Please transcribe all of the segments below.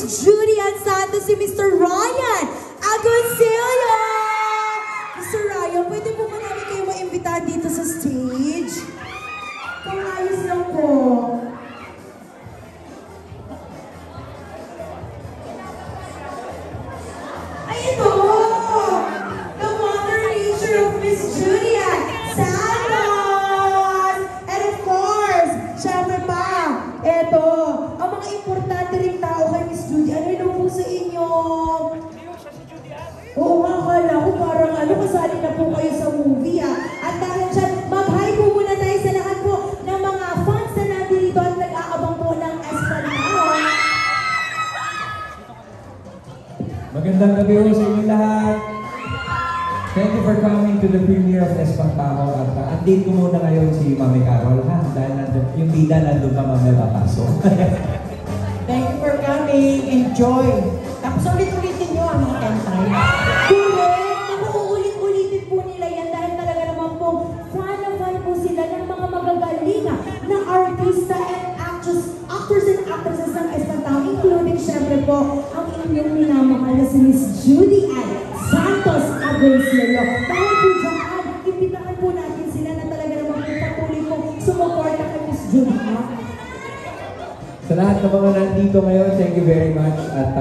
Judy at Santos, si Mr. Ryan Agoncillo. Mr. Ryan, pwede po ba namin kayo maimbitahan dito sa stage? Kung ayos lang po. Ay, ito! The mother nature of Miss Judy at Santos! And of course, syempre pa, ito, ang mga importante rin tao kay Miss Judy. Ano yun po sa inyo? Oo nga, akala ko parang kasali na po kayo sa movie At dahil dyan, mag-hi po muna tayo sa lahat po ng mga fans na nandito at nag-aabang po ng Espanol. Magandang gabi po sa inyo lahat. Thank you for coming to the premiere of Espantaho. At update ko muna ngayon si Mami Carol dahil yung bida nandun pa mamaya papasok. Thank you for coming. Enjoy. Tapos ulit-ulitin nyo ang mga kantay. Correct! Uulit-ulitin po nila yan dahil talaga naman po fan na fan po sila ng mga magagaling na artista and actors and actresses ng Espantaho, including syempre po ang inyong minamahal na si Miss Judy Ann Santos Agoncillo. Dahil po dyan, imbitahan po natin sila na talaga naman po patuloy po sumuporta kay Miss Judy. Sa lahat ng mga nandito ngayon, thank you very much. At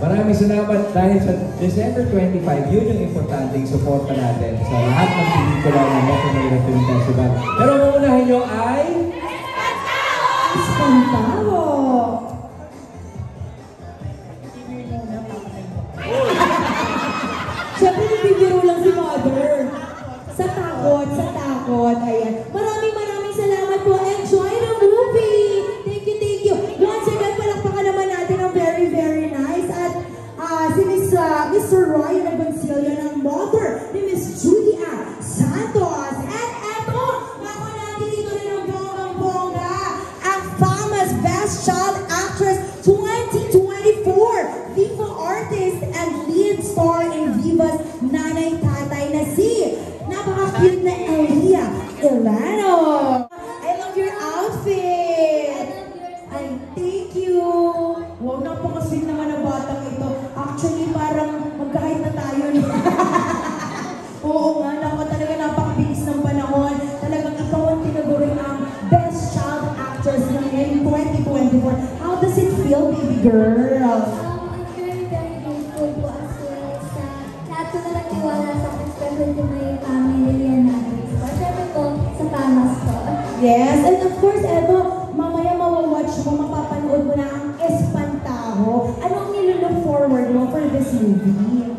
maraming salamat dahil sa December 25, yun yung importanteng suporta natin sa lahat ng pelikula ng Metro Manila Film Festival. Pero ang uunahin nyo ay... Espantaho! Siyempre, nagbibiro lang si Mother. Sa takot, ayan. Maraming salamat po. Enjoy the movie! Thank you. Once again, palakpakan naman natin ang very, very nice. At si Mr. Ryan Agoncillo ng mother ni Miss Judy Ann Santos. At eto, ako natin dito rin ang bonggang-bongga, ang famous Best Child Actress 2024 Viva Artist and lead star in Viva's Nanay Tatay na si napaka-cute na Elia Ilano. I love your outfit! Ay, thank you! Wow, napaka-sweet naman ang batang ito. Actually, parang magkahit na tayo. Oo nga, talaga napakabilis ng panahon. Talagang ikaw ang tinuguring ang Best Child Actress ng ngayong 2024. How does it feel, baby girl? I'm very grateful po as well sa lahat po na nagtiwala sa akin, especially to my family and others po. Siyempre po, sa famas po. Yes, and of course, eto, mamaya mawawatch mo, mapapanood mo na ang Espantaho. Anong nilook forward mo for this movie?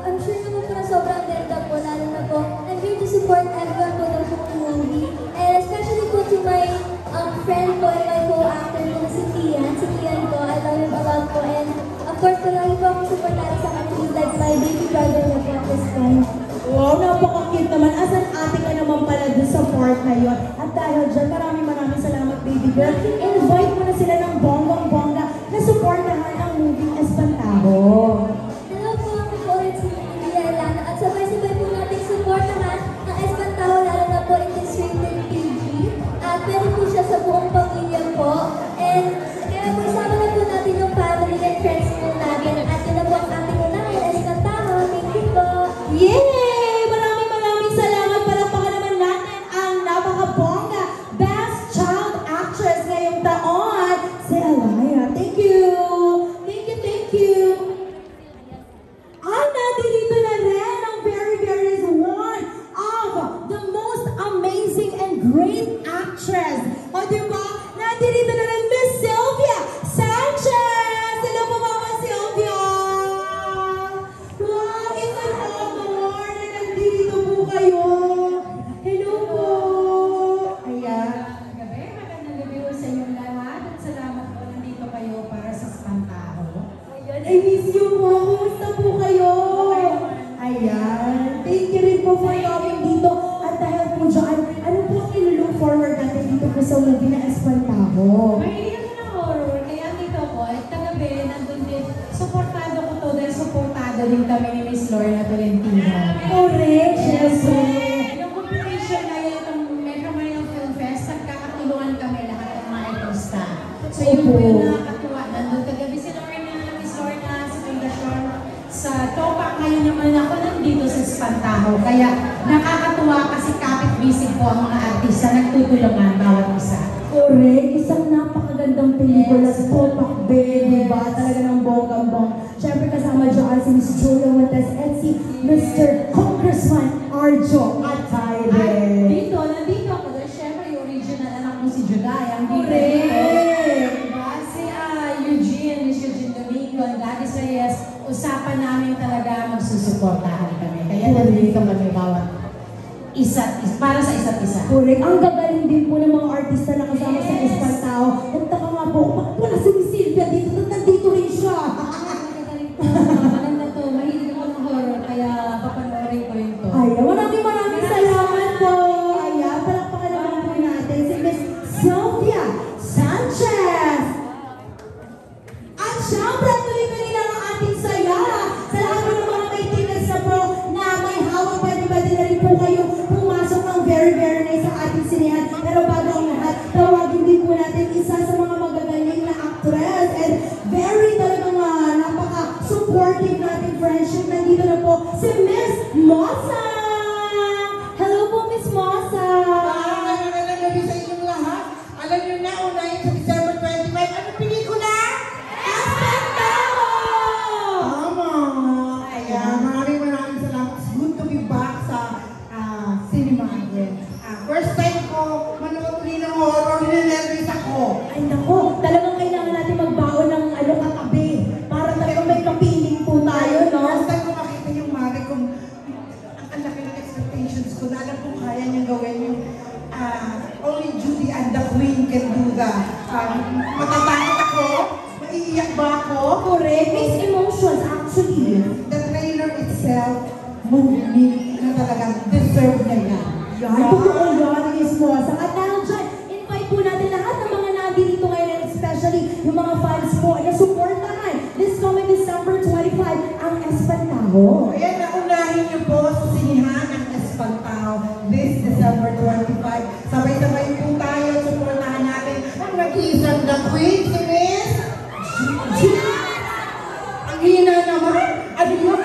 I'm sure naman po na sobrang ganda po, lalo na po, I'm here to support everyone po ng movie. And especially po to my friend po and my co-actor po na si Kian po, I love him a lot po. And of course po, lagi po akong supportado sa kanya, he's like my baby brother na po at this point. Wow, napaka-cute naman. As an ate ka naman pala dun sa part na yun. At dahil dyan, maraming salamat, baby girl. Invite mo na sila ng bonggang-bongga na supportahan ang movie Espantaho. Hello po, ako po ulit si Elia Ilano. At sabay-sabay po natin supportahan ang Espantaho, lalo na po in this rated PG. At pwede po siya sa buong pamilya po. And kaya po isama na po natin yung family and friends po natin. At yun na po ang ating unahin, Espantaho. Thank you po. Yay! Maraming salamat. Palakpakan naman natin ang napaka-bongga Best Child Actress ngayong taon, si Elia. Thank you! Thank you! At nandito na rin ang very one of the most amazing and great actress. O diba? Nandito na rin Miss Sylvia Sanchez! Hello po, Mama Sylvia! Wow, it's an honor na nandito po kayo. Hello po! Ayan. Magandang gabi po sa inyong lahat. At salamat po nandito kayo para sa Espantaho. Ayan, I miss you po. Kumusta po kayo? Ayan. Thank you rin po for coming dito. At dahil po dyan, ano po ang ilo-look forward natin dito po sa movie na Espantaho? Mahilig ako ng horror, kaya dito po, at kagabi, nandun din, supportado ko to dahil supportado din kami ni Miss Lorna Tolentino. Correct, yes. Yung competition na yun, itong Metro Manila Film Fest, nagkakatulungan kami lahat ng mga artista. So yun po yung nakakatuwa, nandun ka ngayon naman ako nandito sa Espantaho. Kaya nakakatuwa kasi kapit-bisig po ang mga artista. Nagtutulungan bawat isa. Correct. Isang napakagandang pelikula sa Popak Ben, di ba? Talaga ng bonggang-bong. Siyempre kasama dyan si Miss Julia Montes at si Mr. Congressman Arjo Atayde. Nandito ako. Dahil siyempre yung original anak mo si Juday. Ang Correct. diba? Si Eugene, Miss Eugene Domingo, and Daddy Reyes, usapan namin talaga magsusuportahan kami. Kaya nandito kami bawat para sa isa't isa. Correct. Ang gagaling din po ng mga artista na kasama sa Espantao. Nagtaka nga po, bakit wala si Miss Silvia dito? Nandito rin siya. Maganda to. Mahilig ako ng horror, kaya papanoorin ko yun to. Ay, maraming salamat po. Ayan, palakpakan naman po natin si Miss Sylvia Sanchez. At syempre, tuloy-tuloy lang ang ating saya. Sa lahat po ng mga may tinas na po na may hawak, pwede na rin po kayo pumasok ng very nice sa ating sinihan. Pero bago ang lahat, tawagin din po natin isa sa mga magagaling na actress and very talagang napaka-supportive nating friendship. Nandito na po si Miss Mosa. Hello po, Miss Mosa. Magandang gabi sa inyong lahat. Alam niyo na, unahin sa December 25, ano pelikula? Espantao! Tama! Kaya maraming salamat. It's good to be back sa cinema again. First time ko manood rin ng horror, ninervous ako. Ay nako, talagang kailangan natin magbaon ng katabi para talagang may kapiling po tayo, no? First time ko makita yung mami kung ang laki ng expectations ko. Na alam kong kaya niyang gawin yung only Judy and the Queen can do that. Matatakot ako? Maiiyak ba ako? Correct, mixed emotions actually. The trailer itself moved me na talagang deserve niya yan. Yan, totoo yan, Miss Mosa. At dahil dyan, invite po natin lahat ng mga nandito ngayon, and especially yung mga fans po na supportahan this coming December 25 ang Espantao. Ayan, naunahin niyo po sa sinihan ng Espantao this December 25. Sabay-sabay po tayo, supportahan natin ang nag-iisang The Queen, si Miss Judy. Ang hina naman. Ano yun?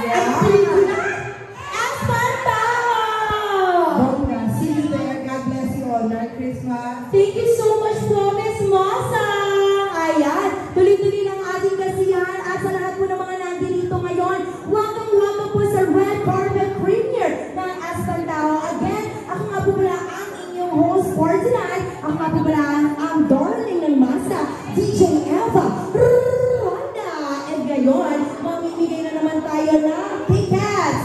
Ang pelikula. Bongga. See you there. God bless you all. Merry Christmas. Thank you so much po, Miss Mosa. Ayan, tuloy-tuloy lang ating kasiyahan at sa lahat po ng mga nandito ngayon, welcome po sa Red Carpet Premiere ng Espantao. Again, ako nga po pala ang inyong host for tonight. Ako nga po pala ang darling ng masa, DJ Eva Ronda. And ngayon, mamimigay na naman tayo ng tickets.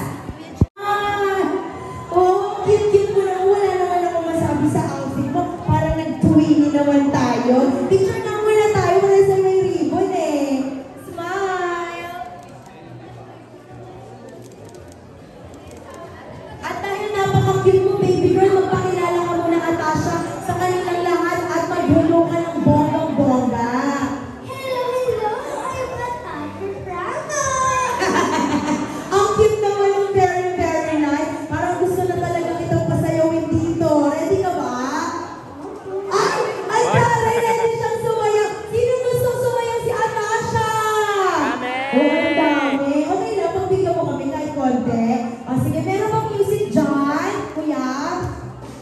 Oh, cute mo na. Wala naman ako masabi sa outfit mo. Parang nag-twinny naman tayo. Picture na muna tayo. Wala sa may ribbon eh. Smile! At dahil napaka-cute mo, baby girl, magpakilala ka muna, Atasha, sa kanilang lahat at maghulo ka ng bonggang-bongga. Hello! I'm Natasha Bravo! Ang cute naman ng very nice. Parang gusto na talaga kitang pasayawin dito. Ready ka ba? Ay, taray! Ready siyang sumayaw. Sino gusto sumayaw? Si Atasha! Oh, ang dami. Okay lang, pagbigyan mo kami kahit konti. O, sige, meron bang music dyan? Kuya?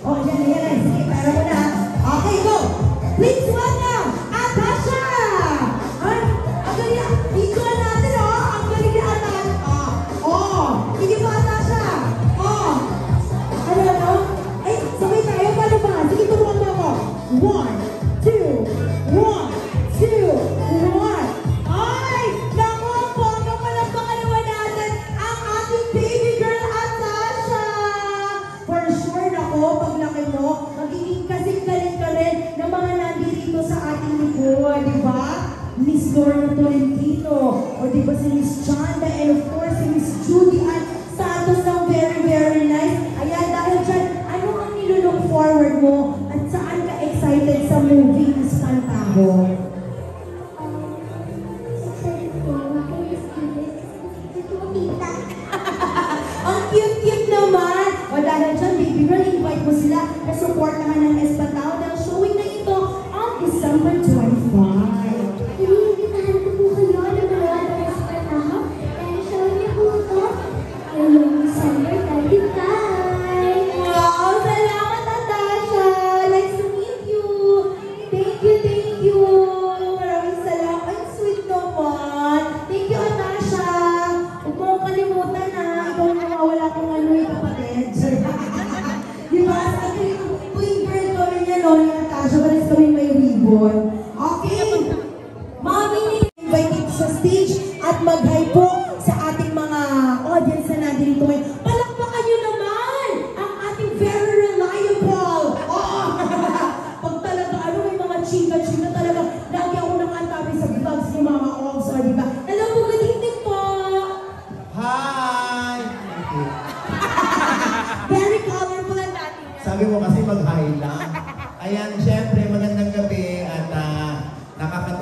O, yan. Sige, pero mo na. Okay, go! Please welcome, Atasha! Ay, ang galing. Visual natin, oh. Ang galing ni Atasha. Oh, sige po, Atasha. Oh. Ano? Ay, sabay tayo. Paano ba? Sige, turuan mo ako. 1, 2, 1, 2, 1. Ay, naku, bongga pala pangalawa natin ang ating baby girl, Atasha. For sure, naku, paglaki mo, magiging kasing galing ka rin ng mga nandito sa ating likod, di ba? Miss Lorna Tolentino, o di ba si Miss Chanda, and of course si Miss Judy at Santos ng very nice. Ayan, dahil dyan, ano ang nilulook forward mo at saan ka excited sa movie Espantao? Excited po. Makinis students. Ito mo, tita. Ang cute naman! O dahil dyan, baby girl, invite mo sila na supportahan ng Espantao dahil showing na ito on December 25. Iniimbitahan ko po kayo na manood ng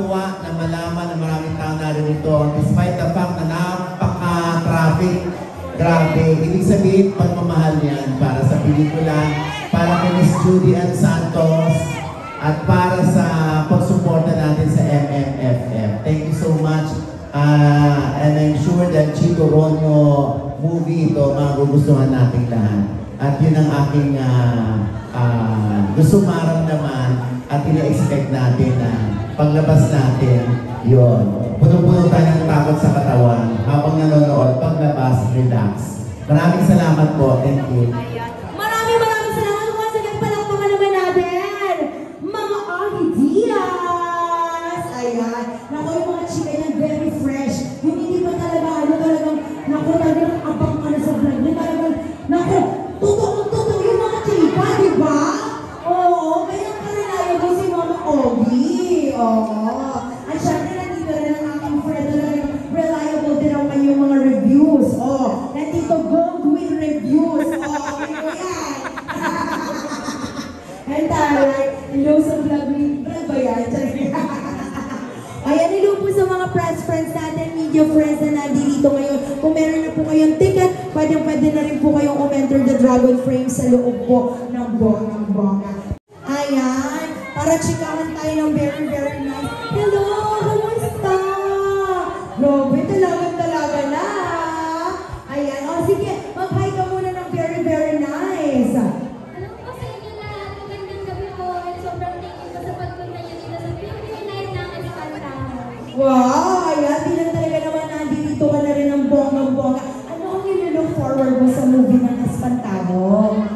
nakakatuwa na malaman na maraming tao narito. Despite the fact na napaka-traffic, grabe. Ibig sabihin, pagmamahal yan para sa pelikula, para kay Miss Judy Ann Santos, at para sa pagsuporta natin sa MMFF. Thank you so much. And I'm sure that Chico Ronyo movie ito, magugustuhan natin lahat. At yun ang aking gusto maramdaman at ina-expect natin na paglabas natin, yun. Puno-puno tayo ng takot sa katawan habang nanonood, paglabas, relax. Maraming salamat po. Thank you. Maraming salamat. Once again, palakpakan naman natin, mga ideas! Ayan. Naku, yung mga chika yan, very fresh. Yung hindi pa talaga, talagang, naku, talagang abang sa vlog. Yung talagang, naku, totoo yung mga chika, di ba? Oo, kaya reliable si Mama Ogie. Oo. At syempre, nandito rin ang aking friend, talagang reliable din ang kanyang mga reviews. Oo. Nandito, gold with reviews. Oo, ano yan? And taray, hello sa vlog ni vlog ba yan? Ayan, hello po sa mga press friends natin, media friends na nandito ngayon. Kung meron na po kayong ticket, pwede na rin po kayong umenter the Dragon Frame sa loob po ng bonga. Ayan, para chikahan tayo ng very, very nice. Hello, kamusta? Grabe, talaga na. Ayan, o sige, mag-hi ka muna ng very, very nice. Alam ko sa inyo lahat, magandang gabi po at sobrang thank you po sa pagpunta niyo dito sa Philippine Night ng Espantaho. Wow, ayan, bilang talaga naman nandito ka na rin ng bonggang-bongga. Ano ang nililook forward mo sa movie ng Espantaho?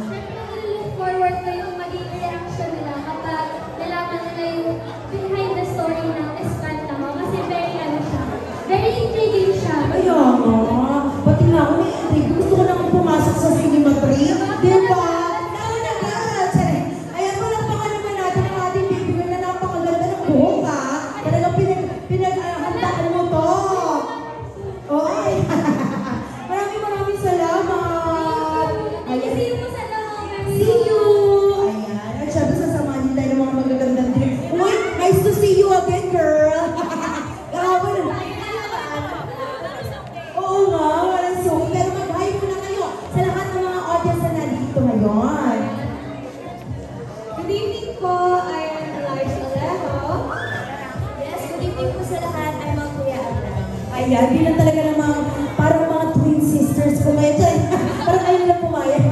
Siyempre, look forward ko yung maging reaction nila kapag nalaman nila yung behind the story ng Espantaho kasi very intriguing siya. Kaya nga, pati nga ako may intrigue. Gusto ko naman pumasok sa Cinema 3. Diba? Ayan, palakpakan naman natin ang ating bibigyan na napakaganda ng buhok, ha? Talagang pinaghandaan mo to. Oy! Maraming salamat. Ayan, see you po sa loob. See you! Ayan, at syempre sasamahan din tayo ng mga magagandang trip. Uy, nice to see you again, girl. Kahapon. Oo nga, walang suki. Pero mag-hi muna kayo sa lahat ng mga audience na nandito ngayon. Good evening po, I am Elijah Alejo. Yes, good evening po sa lahat. I'm ang Kuya Abra. Ayan, bilang talaga namang parang mga twin sisters ko ngayon. Parang kayo nalang pumayag.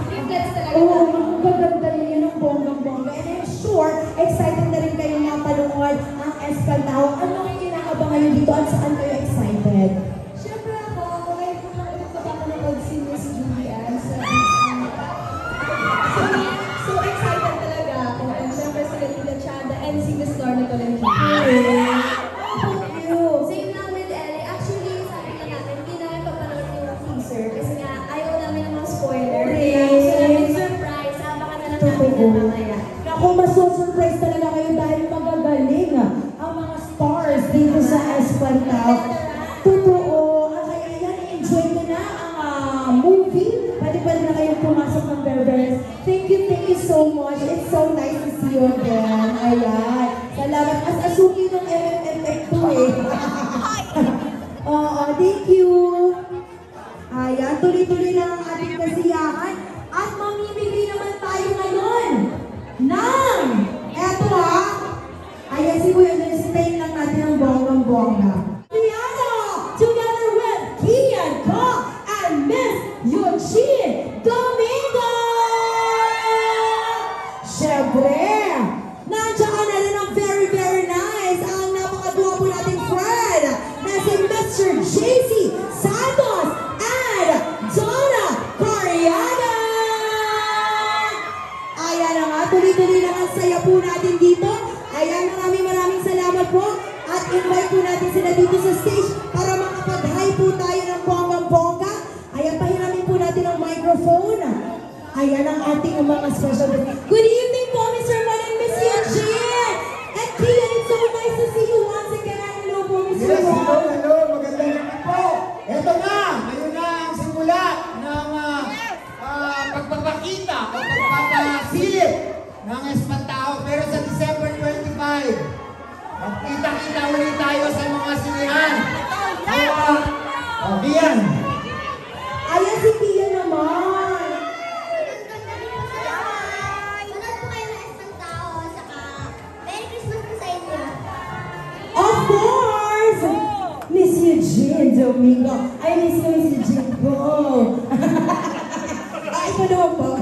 Triplets talaga. Oo, magaganda rin yun ang bonggang-bongga. And I'm sure, excited na rin kayo mapanood ang Espantaho. Ano ang kinakabang ngayon dito at saan kayo excited? Siyempre ako, ngayon po lang ulit papapanood si Miss Judy Ann sa So excited talaga ako. And siyempre si Gatila Chada and si Miss Lorna Tolentino. Thank you. Same lang with Ellie. Actually, sabi nga namin, hindi namin papanood yung teaser kasi nga ayaw namin ng mga spoiler. Kaya gusto namin surprise. Abangan na lang namin yan mamaya. Naku, maso-surprise talaga kayo dahil magagaling ang mga stars dito sa Espantaho. Totoo. Kaya yan, enjoy nyo na ang movie. Pwede na kayong pumasok ng Berberes. Thank you so much. It's so nice to see you again. Ayan. Salamat. As asuki ng MMFF2 eh. Oo, thank you. Ayan, tuloy-tuloy lang ang ating kasiyahan. At mamimigay naman tayo ngayon ng, eto ha, ayan si Kuya Stay lang natin ang bonggang-bongga. Piano, together with Kian Ko and Miss Eugene Domingo! Siyempre, nandiyan ka na rin ang very, very nice ang napakagwapo nating friend na si Mr. JC Santos and Donna Cariaga! Ayan na nga, tuloy-tuloy lang ang saya po natin dito. Ayan, maraming salamat po. At invite po natin sila dito sa stage para makapag-hi po tayo ng bonggang-bongga. Ayan, pahiramin po natin ang microphone. Ayan ang ating mga special guests. Good evening po, Mr. Juan and Miss Eugene! And Kian, it's so nice to see you once again. Hello po, Mr. Yes, Juan. hello, magandang gabi po. Ito na, ngayon na ang simula ng pagpapakita o pagpapasilip ng Espantaho. Pero sa December 25, magkita Domingo. I miss you, si Jingo. Ito naman po.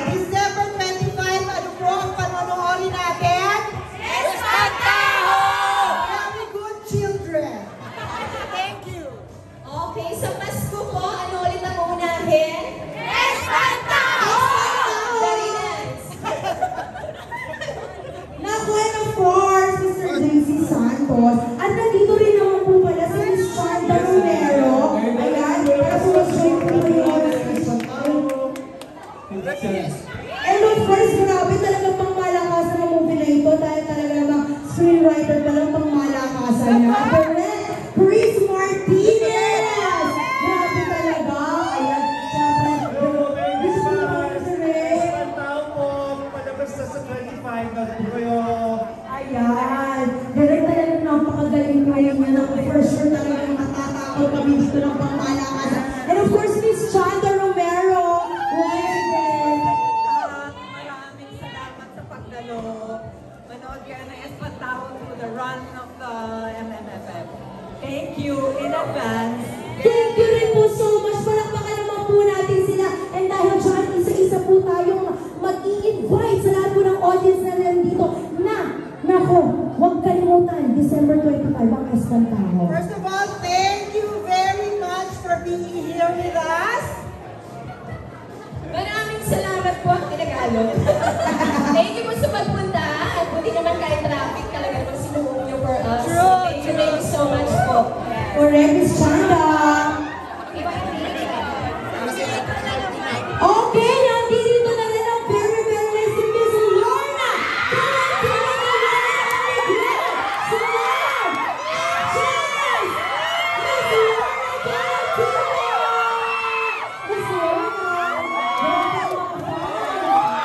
December 25, ano po ang panonoodin natin? Espantaho! Very good children. Thank you. Okay, sa Pasko po, ano ulit ang uunahin? Espantaho! Very nice. Naku, and of course, Mr. JC Santos. At nandito rin naman po pala si Miss Chanda Romero. Ayan, para po mag-join po ngayon. And of course, grabe talagang pangmalakasan ng movie na ito dahil talaga namang screenwriter pa lang pangmalakasan niya. Correct! Chris Martinez! Grabe talaga! Ayan, syempre, gusto ko naman si Ray. Espantaho po, palabas na sa 25 na po kayo. Ayan. Direk talagang napakagaling ko yun yan. For sure talagang matatakot kami dito ng pangmalakasan. And of course, Miss Chanda Romero. Maraming salamat sa pagdalo. Manood kayo ng Espantaho through the run of the MMFF. Thank you in advance. Thank you rin po so much. Palakpakan naman po natin sila. And dahil dyan, isa-isa po tayong mag-i-invite sa lahat po ng audience na nandito na, nako, huwag kalimutan, December 25 ang Espantaho. First of all, thank you very much for being here with us. Maraming salamat po ang Tagalog. Thank you po sa pagpunta at buti naman kahit traffic talaga naman sinuong niyo for us. True, Thank you so much po. Correct, Miss Chanda. Okay, nandito na rin ang very, very nice si Miss Lorna. Clementina Negrera. Smile! Cheers! Miss Lorna Clementina! Miss Lorna, grabe ang mga fan.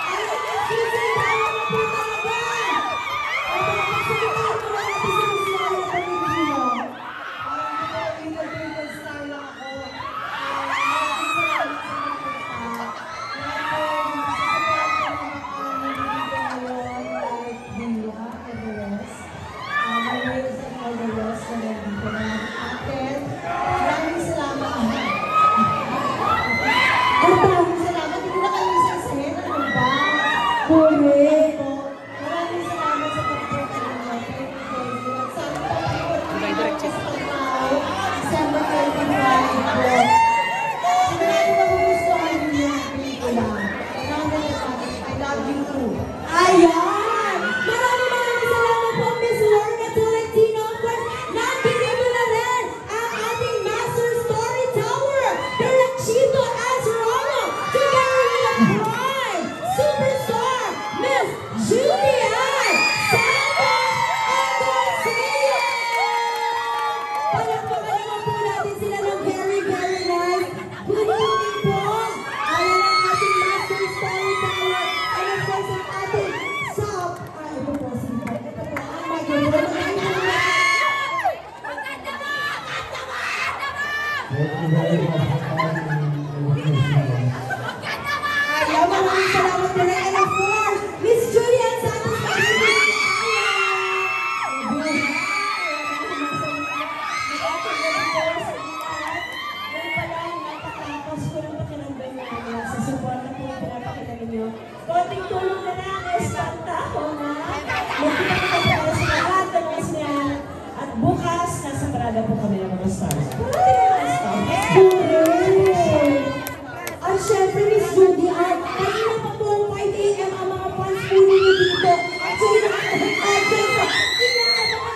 Ay, excuse me, tayo na po talaga. Okay, pagsabihin mo na natin si Miss Lorna Clementina. Correct. December 25 po. Sigurado magugustuhan niyo yung pelikula. I love you too. Ayan! Maraming salamat po, Miss Lorna Tolentino. Of course, nandito na rin ang ating master storyteller, Derechito Azarano, together with the prime superstar, Miss Julian Santos Angoncillo. Palakpakan naman po natin sila ng very, very nice. Good evening po. Ayan ang ating master storyteller. And of course, ang ating sub. Ito po, sige po. Ito po, ang microphone. Ayan, maraming salamat po rin. And of course, Miss Julian Santos Konting tulong na lang, Espantaho na. Magkita sa lahat ng mga sinyahan. At bukas, nasa parada po kami ng mga stars. At syempre, Miss Judy, kanina pa po ang 5 a.m. ang mga fans po ninyo dito. So, inaabangan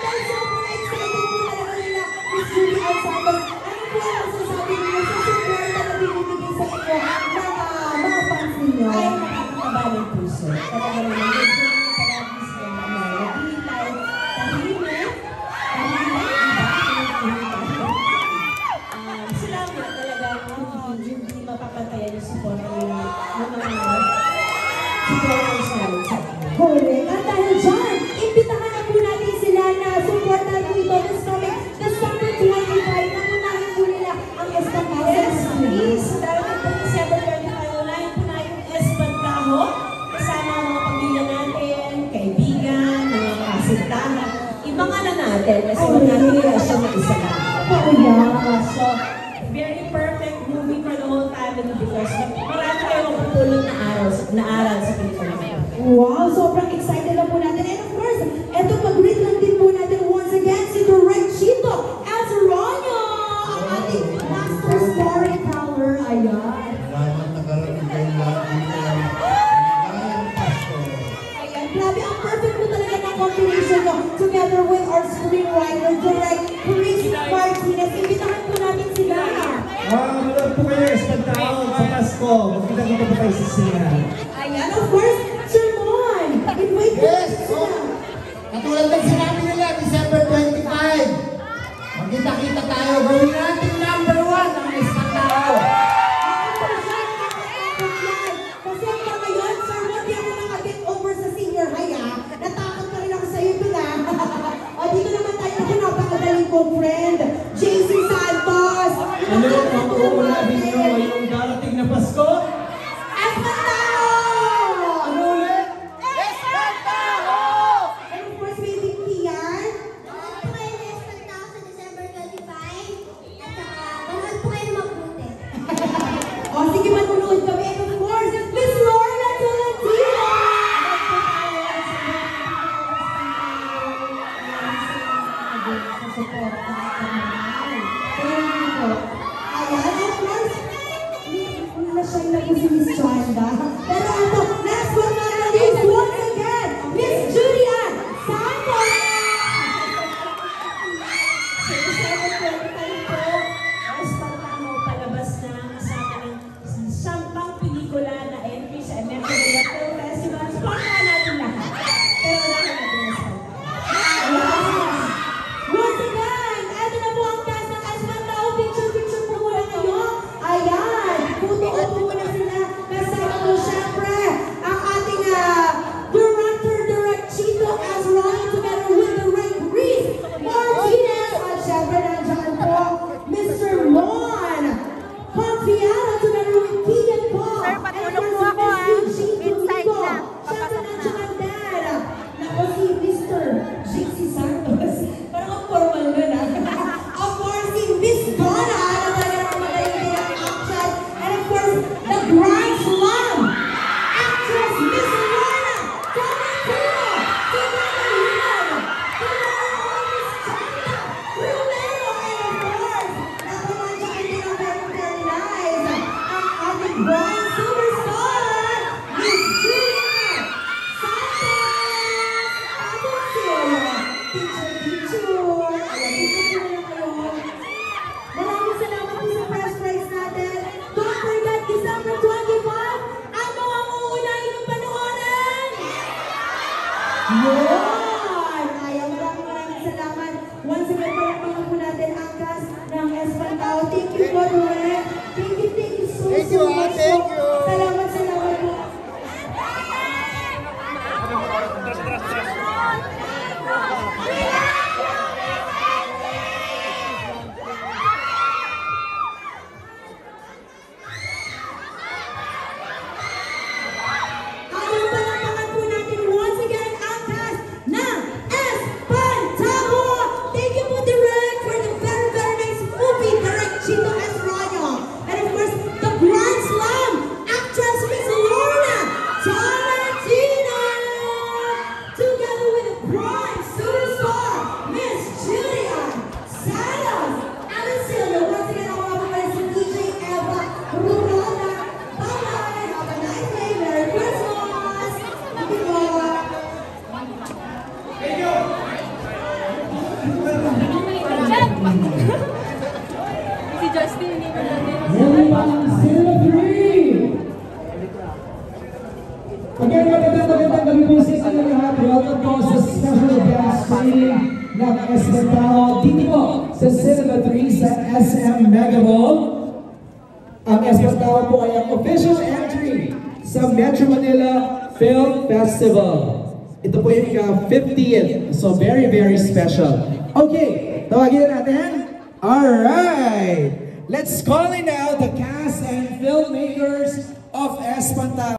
dahil sobrang excited po talaga nila, Miss Judy Santos. Ano po ang masasabi ninyo sa support na binibigay sa inyo ng mga fans ninyo? Ay, nakakataba ng puso. Talaga naman, medyo palagi sila na naghihintay, tahimik, salamat talaga hindi mapapantayan yung support ng mga supporters namin sa akin. Correct. At dahil dyan, imbitahan na po natin sila na supportan po ito this coming December 25 na unahin po nila ang Espantaho. Yes, please. Darating po December 25, unahin po na yung Espantaho. Kasama ang mga pamilya natin, kaibigan, mga kasintahan. Ibangan na natin kasi wala natin relasyon na isa lang. Oh, yeah. So, very perfect movie for the whole family because marami kayong mapupulot na aral sa pelikula. Wow, sobrang excited na po natin. And of course, eto pag-read lang din po natin once again si Direct Chito Azaronio, ang ating master storyteller. Ayan. Salamat nakarating kayo lahat dito. Ayan, grabe, ang perfect po talaga ng combination nyo together with our screenwriter, Direct Chris Martinez. Imbitahan po natin sila. Manood po kayo Espantahon sa Pasko. Magkita-kita po kayo sa sinihan. Ayan, of course, Sir Mon, invite po Yes! natin sila. Katulad ng sinabi nila, December 25. Magkita-kita tayo. Gawin natin number 1 ang Espantahon. Kasi hanggang ngayon, Sir Mon, di ako nakaget over sa senior high, ah. Natakot pa rin ako sa iyo, pila. O, dito naman tayo ako napakadaling kong friend, JC Santos. Ano ang uunahin nyo ngayong darating na Pasko? Espantahon! Ano ulit? Espantahon! And of course, may Victian. Manood po kayo ng Espantahon sa December 25. At saka, manood po kayo ng mabuti. O, sige, manunood kami. And of course, Miss Lorna Tolentino! Ayan, of course, na-shine na po si Miss Chanda. Pero ito, last but not the least, once again, Miss Julian Santos! So, December 25 po, Espantahon palabas na kasama ng sampang pelikula na entry sa Metro Manila Film Festival. Supportahan natin lahat. Pero lahat natin Espantahon. Once again, ito na po ang cast ng Espantahon. Picture po muna kayo. Ayan, puto po muna sila. Kasama po syempre ang ating director, Direct Chito Azaronio, together with the right Chris Martinez. At syempre nandiyan po, Mr. Mon Confiado, together with Keegan Paul. Sir, patulong po ako, inside na. Syempre nandiyan din. Nako si Mr. JC Santos. Parang ang formal nun, ah. Of course, si Miss Donna, na talaga naman magaling din ang action. And of course, the Grind Slam actress, Miss Lorna Tolentino. Together with Miss Chanda Romero. And of course, nako nandiyan din ang very nice, ang ating Grind Superstar, Miss Julian Santos. Picture. Ayan, picture na kayo. Maraming salamat po sa press prize natin. Don't forget, December 25, ano ang uunahin ng panoorin? Yun! Ayan, maraming salamat. Once again, palakpakan po natin ang cast ng Espantahon. Thank you po, Direk. Thank you so much. Thank you. Salamat po. Ayaw palakpakan po natin once again ang cast ng Espantahon. Thank you po, Direk, for the very, very nice movie, Direct Chito Azaronio. And of course, the Grand Slam actress, Miss Lorna Tolentino. Together with the prime superstar, Miss Julian Santos. Alan Silva, once again, ako nga po pala si DJ Eva Rurola. Bye-bye! Have a nice day! Merry Christmas! Thank you po! Si Justin, hindi ko natin. Again, magandang gabi po sa inyo lahat. Welcome po sa special guest screening ng Espantahon dito po sa Cinema 3 sa SM Mega Mall. Ang Espantahon po ay ang official entry sa Metro Manila Film Festival. Ito po yung 50th, so very, very special. Okay, tawagin na natin. Alright! Let's call in now the cast and filmmakers of Espantahon.